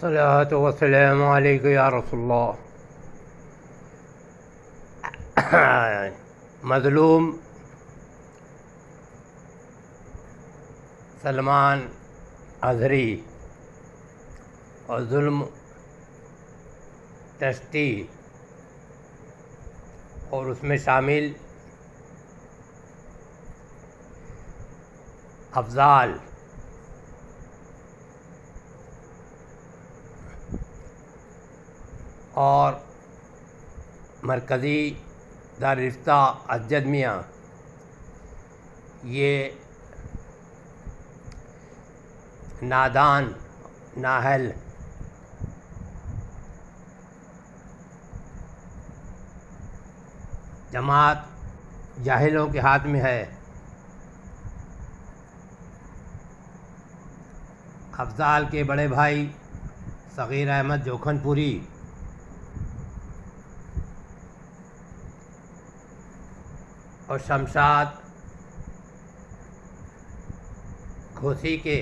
الصلاة والسلام علیکم یا رسول اللہ۔ مظلوم سلمان اظہری اور ظلم ٹرسٹی اور اس میں شامل افضال اور مرکزی دارالفتہ اسجد میاں، یہ نادان نااہل جماعت جاہلوں کے ہاتھ میں ہے۔ افضال کے بڑے بھائی صغیر احمد جوکھن پوری اور شمشاد گھوسی کے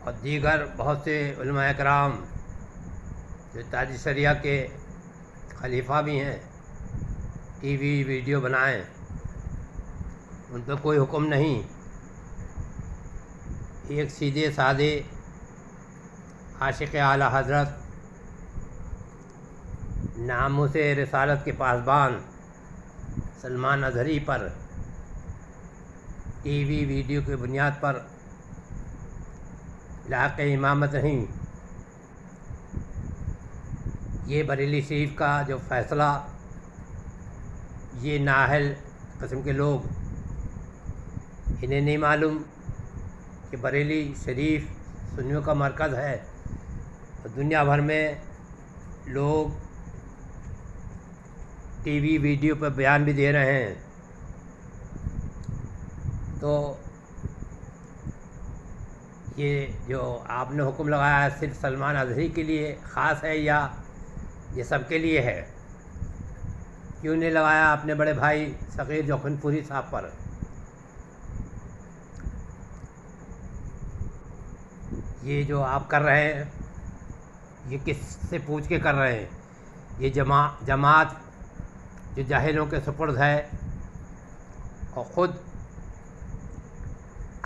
اور دیگر بہت سے علماء اکرام جو تاج شریعہ کے خلیفہ بھی ہیں، ٹی وی ویڈیو بنائیں، ان پہ کوئی حکم نہیں۔ ایک سیدھے سادے عاشق اعلیٰ حضرت ناموس رسالت کے پاسبان سلمان اظہری پر ٹی وی ویڈیو کی بنیاد پر لاحق امامت نہیں۔ یہ بریلی شریف کا جو فیصلہ، یہ نااہل قسم کے لوگ، انہیں نہیں معلوم کہ بریلی شریف سنیوں کا مرکز ہے اور دنیا بھر میں لوگ ٹی وی ویڈیو پہ بیان بھی دے رہے ہیں۔ تو یہ جو آپ نے حکم لگایا ہے صرف سلمان اظہری کے لیے خاص ہے یا یہ سب کے لیے ہے؟ کیوں نہیں لگایا اپنے بڑے بھائی صغیر جوکھن پوری صاحب پر؟ یہ جو آپ کر رہے ہیں، یہ کس سے پوچھ کے کر رہے ہیں؟ یہ جماعت جو جاہلوں کے سپرد ہے اور خود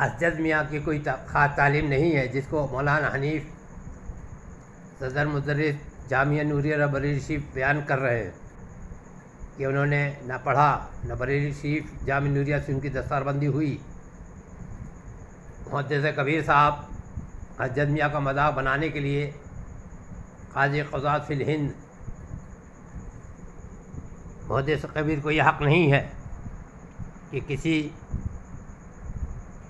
اسجد میاں کی کوئی خاص تعلیم نہیں ہے، جس کو مولانا حنیف صدر مدرس جامعہ نوریہ بریلی شریف بیان کر رہے ہیں کہ انہوں نے نہ پڑھا، نہ بریلی شریف جامعہ نوریہ سے ان کی دستار بندی ہوئی۔ محدث کبیر صاحب اسجد میاں کا مذاق بنانے کے لیے قاضی قضات فی الہند محدث کبیر کو یہ حق نہیں ہے کہ کسی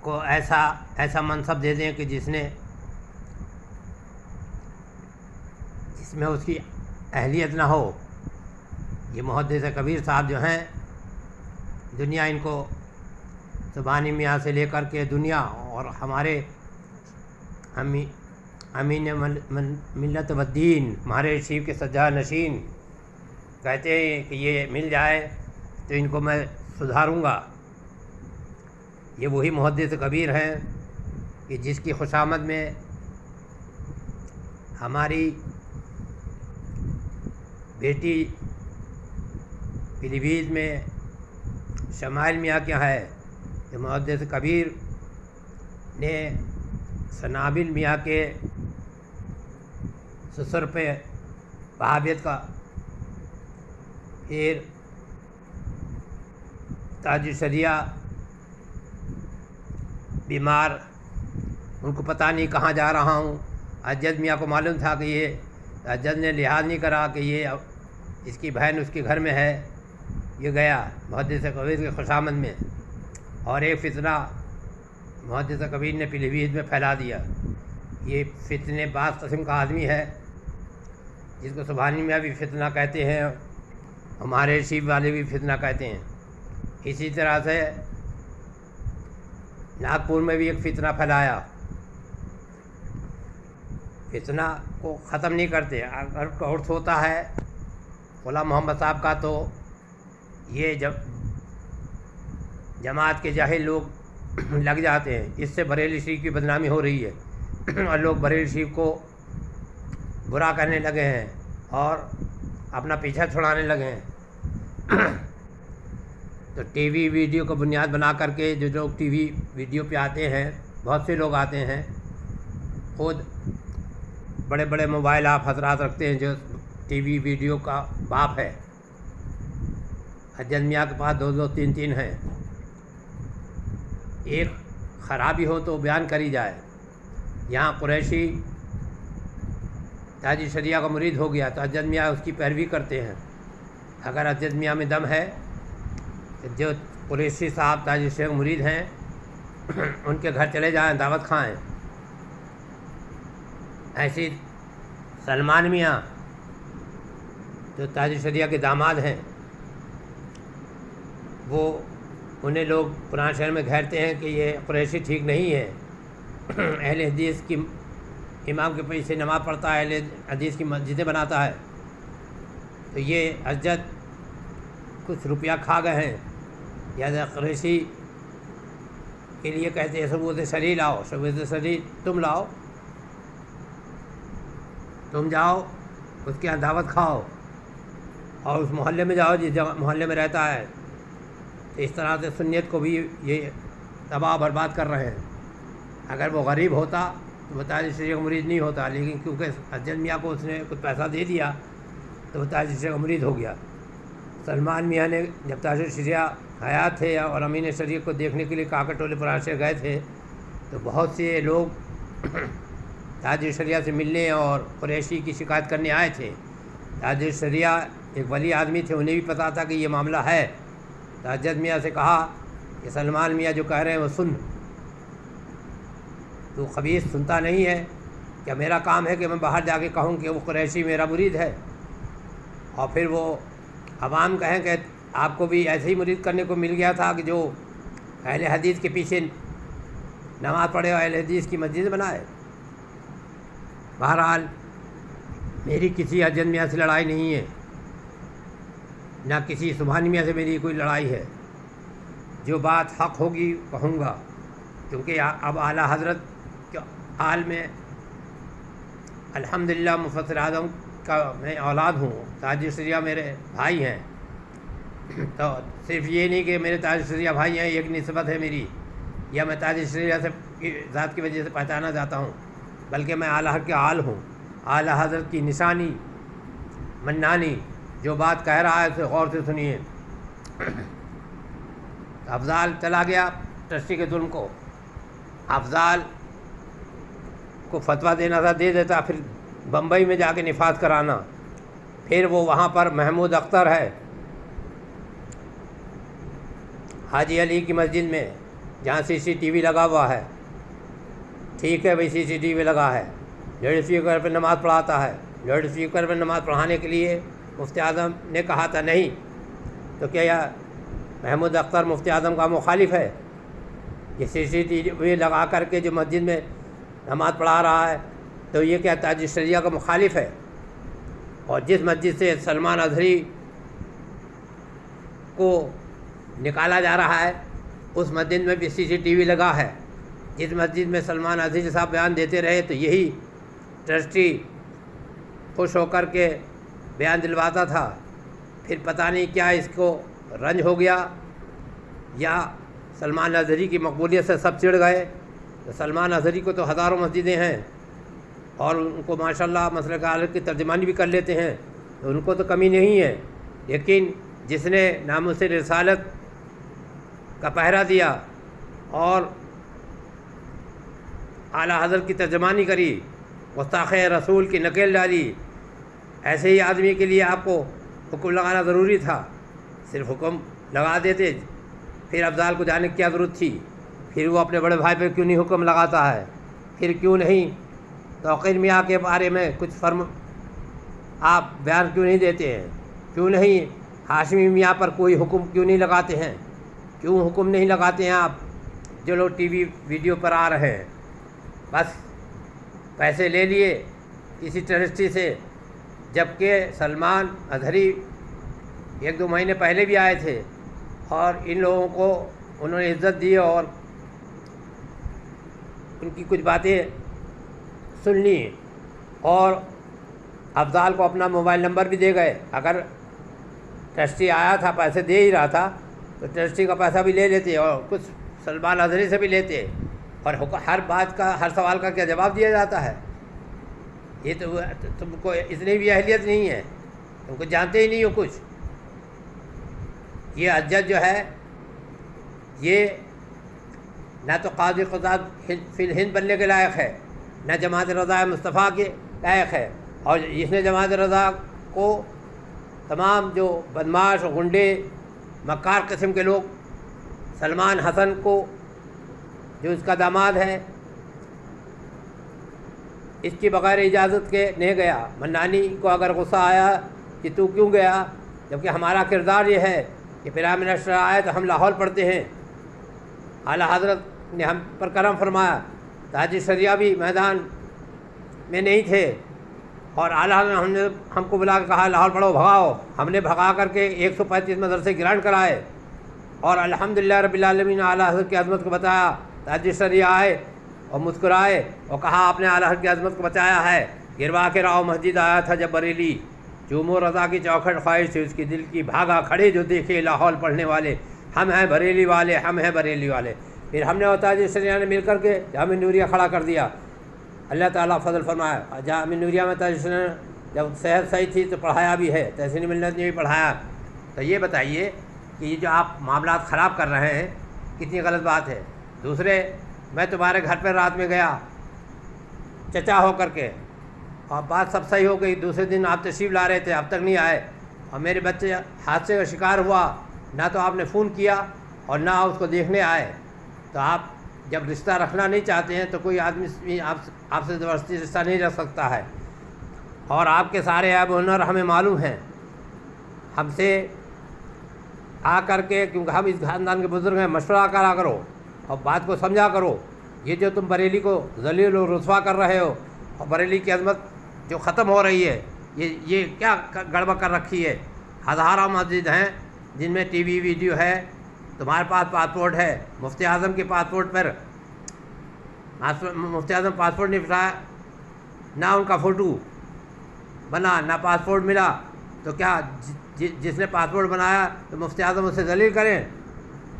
کو ایسا منصب دے دیں کہ جس میں اس کی اہلیت نہ ہو۔ یہ محدث کبیر صاحب جو ہیں، دنیا ان کو زبانی میاں سے لے کر کے دنیا اور ہمارے امین ملت و دین ہمارے شریف کے سجاد نشین کہتے ہیں کہ یہ مل جائے تو ان کو میں سدھاروں گا۔ یہ وہی محدث کبیر ہیں کہ جس کی خوشامد میں ہماری بیٹی پیلی بھیت میں شمائل میاں کیا ہے کہ محدث کبیر نے سنابل میاں کے سسر پہ وہابیت کا، پھر تاج شریعہ بیمار، ان کو پتہ نہیں کہاں جا رہا ہوں۔ اسجد میاں کو معلوم تھا کہ یہ، اسجد نے لحاظ نہیں کرا کہ یہ اس کی بہن اس کے گھر میں ہے، یہ گیا محدث کبیر کے خوشامد میں، اور ایک فتنہ محدث کبیر نے پیلی بھیت میں پھیلا دیا۔ یہ فتنے بعض قسم کا آدمی ہے جس کو سبحانی میاں بھی فتنہ کہتے ہیں، ہمارے شیف والے بھی فتنہ کہتے ہیں۔ اسی طرح سے ناگپور میں بھی ایک فتنہ پھیلایا، فتنہ کو ختم نہیں کرتے۔ اگر کورس ہوتا ہے غلام محمد صاحب کا تو یہ جماعت کے جاہل لوگ لگ جاتے ہیں، اس سے بریلی شریف کی بدنامی ہو رہی ہے۔ اور لوگ بریلوی شریف کو برا کرنے لگے ہیں اور اپنا پیچھا چھڑانے لگے ہیں۔ تو ٹی وی ویڈیو کو بنیاد بنا کر کے جو لوگ ٹی وی ویڈیو پہ آتے ہیں، بہت سے لوگ آتے ہیں، خود بڑے بڑے موبائل آپ حضرات رکھتے ہیں جو ٹی وی ویڈیو کا باپ ہے۔ حجت میاں کے پاس 2 3 ہیں۔ ایک خرابی ہو تو بیان کری جائے۔ یہاں قریشی تاج شریعہ کا مرید ہو گیا تو حجت میاں اس کی پیروی کرتے ہیں۔ اگر حجت میاں میں دم ہے تو جو قریشی صاحب تاج شریعہ کے مرید ہیں ان کے گھر چلے جائیں، دعوت کھائیں۔ ایسی سلمان میاں جو تاج شریعہ کے داماد ہیں، وہ انہیں لوگ قرآن شریف میں گھیرتے ہیں کہ یہ قریشی ٹھیک نہیں ہے، اہل حدیث کی امام کے پیچھے نماز پڑھتا ہے، اہل حدیث کی مسجدیں بناتا ہے۔ تو یہ حجت کچھ روپیہ کھا گئے ہیں، یا قریشی کے لیے کہتے ہیں ثبوت صریح لاؤ، ثبوت صریح تم لاؤ، تم جاؤ اس کے یہاں دعوت کھاؤ اور اس محلے میں جاؤ جس جگہ محلے میں رہتا ہے۔ تو اس طرح سے سنیت کو بھی یہ تباہ برباد کر رہے ہیں۔ اگر وہ غریب ہوتا تو وہ تاج شریعہ کا مرید نہیں ہوتا، لیکن کیونکہ حجت میاں کو اس نے کچھ پیسہ دے دیا تو وہ تاج شریعہ کا مرید ہو گیا۔ سلمان میاں نے جب تاج شریعہ حیات تھے اور امین شریعہ کو دیکھنے کے لیے کاکر ٹولے قرآن شریف گئے تھے تو بہت سے لوگ تاج شریعہ سے ملنے اور قریشی کی شکایت کرنے آئے تھے۔ تاج شریعہ ایک ولی آدمی تھے، انہیں بھی پتہ تھا کہ یہ معاملہ ہے۔ تو حجت میاں سے کہا کہ سلمان میاں جو کہہ رہے ہیں وہ سن، تو خبیث سنتا نہیں ہے، کیا میرا کام ہے کہ میں باہر جا کے کہوں کہ وہ قریشی میرا مرید ہے، اور پھر وہ عوام کہیں کہ آپ کو بھی ایسے ہی مرید کرنے کو مل گیا تھا کہ جو اہل حدیث کے پیچھے نماز پڑھے اور اہل حدیث کی مسجد بنائے۔ بہرحال میری کسی حجت میاں سے لڑائی نہیں ہے، نہ کسی سبحانی میاں سے میری کوئی لڑائی ہے۔ جو بات حق ہوگی کہوں گا، کیونکہ اب اعلیٰ حضرت کے حال میں الحمدللہ مفسر اعظم کا میں اولاد ہوں، تاج شریعہ میرے بھائی ہیں۔ تو صرف یہ نہیں کہ میرے تاج شریعہ بھائی ہیں، ایک نسبت ہے میری، یا میں تاج شریعہ سے ذات کی وجہ سے پہچانا جاتا ہوں، بلکہ میں اعلیٰ حضرت کے آل ہوں۔ اعلیٰ حضرت کی نشانی منانی جو بات کہہ رہا ہے اسے غور سے سنیے۔ افضال چلا گیا ٹرسٹی کے ظلم کو، افضال کو فتویٰ دینا تھا دے دیتا، پھر بمبئی میں جا کے نفاذ کرانا، پھر وہ وہاں پر محمود اختر ہے حاجی علی کی مسجد میں جہاں CCTV لگا ہوا ہے، ٹھیک ہے بھائی CCTV لگا ہے، لاؤڈ اسپیکر پہ نماز پڑھاتا ہے، لاؤڈ اسپیکر پہ نماز پڑھانے کے لیے مفتی اعظم نے کہا تھا نہیں، تو کیا محمود اختر مفتی اعظم کا مخالف ہے؟ یہ CCTV لگا کر کے جو مسجد میں نماز پڑھا رہا ہے تو یہ کیا تاج شریعہ کا مخالف ہے؟ اور جس مسجد سے سلمان اظہری کو نکالا جا رہا ہے اس مسجد میں بھی CCTV لگا ہے۔ جس مسجد میں سلمان اظہری صاحب بیان دیتے رہے تو یہی ٹرسٹی خوش ہو کر کے بیان دلواتا تھا، پھر پتہ نہیں کیا اس کو رنج ہو گیا یا سلمان اظہری کی مقبولیت سے سب چڑھ گئے۔ تو سلمان اظہری کو تو ہزاروں مسجدیں ہیں اور ان کو ماشاءاللہ مسلک اعلیٰ کی ترجمانی بھی کر لیتے ہیں، تو ان کو تو کمی نہیں ہے، لیکن جس نے ناموس رسالت کا پہرا دیا اور اعلیٰ حضرت کی ترجمانی کری، گستاخ رسول کی نکیل ڈالی، ایسے ہی آدمی کے لیے آپ کو حکم لگانا ضروری تھا۔ صرف حکم لگا دیتے، پھر افضال کو جانے کی کیا ضرورت تھی؟ پھر وہ اپنے بڑے بھائی پہ کیوں نہیں حکم لگاتا ہے؟ پھر کیوں نہیں توقیر میاں کے بارے میں کچھ آپ بیان کیوں نہیں دیتے ہیں؟ کیوں نہیں ہاشمی میاں پر کوئی حکم کیوں نہیں لگاتے ہیں؟ کیوں حکم نہیں لگاتے ہیں آپ؟ جو لوگ ٹی وی ویڈیو پر آ رہے ہیں، بس پیسے لے لیے کسی ٹرسٹی سے، جبکہ سلمان اظہری 1-2 مہینے پہلے بھی آئے تھے اور ان لوگوں کو انہوں نے عزت دی اور ان کی کچھ باتیں سن لی اور افضال کو اپنا موبائل نمبر بھی دے گئے. اگر ٹرسٹی آیا تھا پیسے دے ہی رہا تھا تو ٹرسٹی کا پیسہ بھی لے لیتے اور کچھ سلمان اظہری سے بھی لیتے. اور ہر بات کا ہر سوال کا کیا جواب دیا جاتا ہے؟ یہ تو تم کو اتنی بھی اہلیت نہیں ہے, تم کو جانتے ہی نہیں ہو کچھ. یہ حجت جو ہے یہ نہ تو قاضی قضات فی الہند بننے کے لائق ہے, نہ جماعت رضا مصطفیٰ کے لائق ہے. اور اس نے جماعت رضا کو تمام جو بدماش غنڈے مکار قسم کے لوگ, سلمان حسن کو جو اس کا داماد ہے, اس کی بغیر اجازت کے نہیں گیا. منانی کو اگر غصہ آیا کہ تو کیوں گیا, جبکہ ہمارا کردار یہ ہے کہ پرائم منسٹر آئے تو ہم لاہور پڑھتے ہیں. اعلیٰ حضرت نے ہم پر کرم فرمایا, تاج شریعہ بھی میدان میں نہیں تھے اور اعلیٰ حضرت نے ہم کو بلا کے کہا لاہور پڑھو, بھگاؤ. ہم نے بھگا کر کے 135 مدرسے گرانٹ کرائے اور الحمدللہ رب العالمین اعلیٰ حضرت کی عظمت کو بتایا. تاج شریعہ آئے اور مسکرائے اور کہا آپ نے اعلیٰ حضرت کی عظمت کو بچایا ہے. گروا کے راؤ مسجد آیا تھا جب بریلی, جوم و رضا کی چوکھٹ خواہش تھی اس کی دل کی, بھاگا کھڑے جو دیکھے لاہور پڑھنے والے, ہم ہیں بریلی والے, ہم ہیں بریلی والے. پھر ہم نے اور تاج شریعہ نے مل کر کے جامعہ نوریہ کھڑا کر دیا. اللہ تعالیٰ فضل فرمایا. جامعہ نوریہ میں تاج شریعہ جب صحت صحیح تھی تو پڑھایا بھی ہے, تحسین ملت نے بھی پڑھایا. تو یہ بتائیے کہ یہ جو آپ معاملات خراب کر رہے ہیں کتنی غلط بات ہے. دوسرے, میں تمہارے گھر پہ رات میں گیا چچا ہو کر کے اور بات سب صحیح ہو گئی. دوسرے دن آپ تشریف لا رہے تھے, اب تک نہیں آئے اور میرے بچے حادثے کا شکار ہوا. نہ تو آپ نے فون کیا اور نہ اس کو دیکھنے آئے. تو آپ جب رشتہ رکھنا نہیں چاہتے ہیں تو کوئی آدمی آپ سے زبردستی رشتہ نہیں رکھ سکتا ہے. اور آپ کے سارے عیب و ہنر ہمیں معلوم ہیں. ہم سے آ کر کے, کیونکہ ہم اس خاندان کے بزرگ ہیں, مشورہ کرا کرو اور بات کو سمجھا کرو. یہ جو تم بریلی کو ذلیل و رسوا کر رہے ہو اور بریلی کی عظمت جو ختم ہو رہی ہے, یہ کیا گڑبڑ کر رکھی ہے. ہزاروں مسجد ہیں جن میں ٹی وی ویڈیو ہے. تمہارے پاس پاسپورٹ ہے, مفتی اعظم کے پاسپورٹ پر مفتی اعظم پاسپورٹ نہیں بٹھایا, نہ ان کا فوٹو بنا نہ پاسپورٹ ملا. تو کیا جس نے پاسپورٹ بنایا تو مفتی اعظم اسے ذلیل کریں؟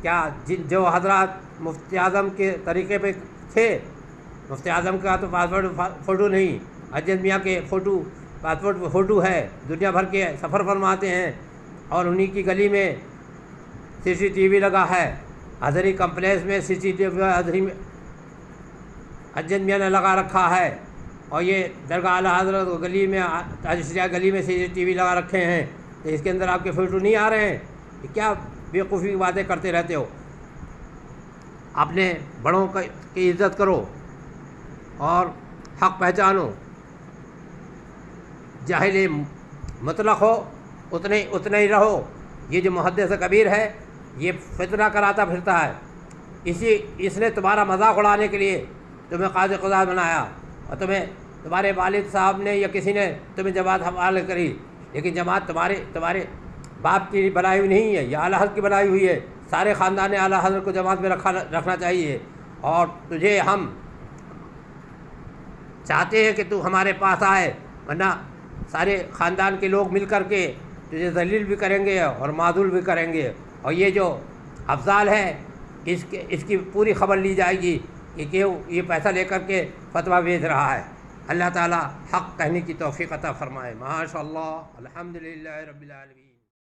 کیا جو حضرات مفتی اعظم کے طریقے پہ تھے, مفتی اعظم کا تو پاسپورٹ فوٹو نہیں, اجد میاں کے پاسپورٹ فوٹو ہے, دنیا بھر کے سفر فرماتے ہیں اور انہی کی گلی میں سی سی ٹی وی لگا ہے. اظہری کمپلیکس میں سی سی ٹی وی اظہری میں اجد میاں نے لگا رکھا ہے اور یہ درگاہ اعلیٰ حضرت گلی میں تاج شریعہ گلی میں سی سی ٹی وی لگا رکھے ہیں. تو اس کے اندر آپ کے فوٹو نہیں آ رہے ہیں؟ یہ کیا بیوقوفی کی باتیں کرتے رہتے ہو. اپنے بڑوں کی عزت کرو اور حق پہچانو. جاہل مطلق ہو اتنے ہی رہو. یہ جو محدث کبیر ہے یہ فتنہ کراتا پھرتا ہے. اس نے تمہارا مذاق اڑانے کے لیے تمہیں قاضی قضات بنایا اور تمہارے والد صاحب نے یا کسی نے تمہیں جماعت حوالے کری. لیکن جماعت تمہارے باپ کی بنائی ہوئی نہیں ہے, یہ اعلیٰ حضرت کی بنائی ہوئی ہے. سارے خاندان اعلیٰ حضرت کو جماعت میں رکھنا چاہیے. اور تجھے ہم چاہتے ہیں کہ تو ہمارے پاس آئے, ورنہ سارے خاندان کے لوگ مل کر کے تجھے ذلیل بھی کریں گے اور معذول بھی کریں گے. اور یہ جو افضال ہے اس کی پوری خبر لی جائے گی کہ یہ پیسہ لے کر کے فتویٰ بھیج رہا ہے. اللہ تعالیٰ حق کہنے کی توفیق عطا فرمائے. ماشاء اللہ, الحمدللہ رب العالمین.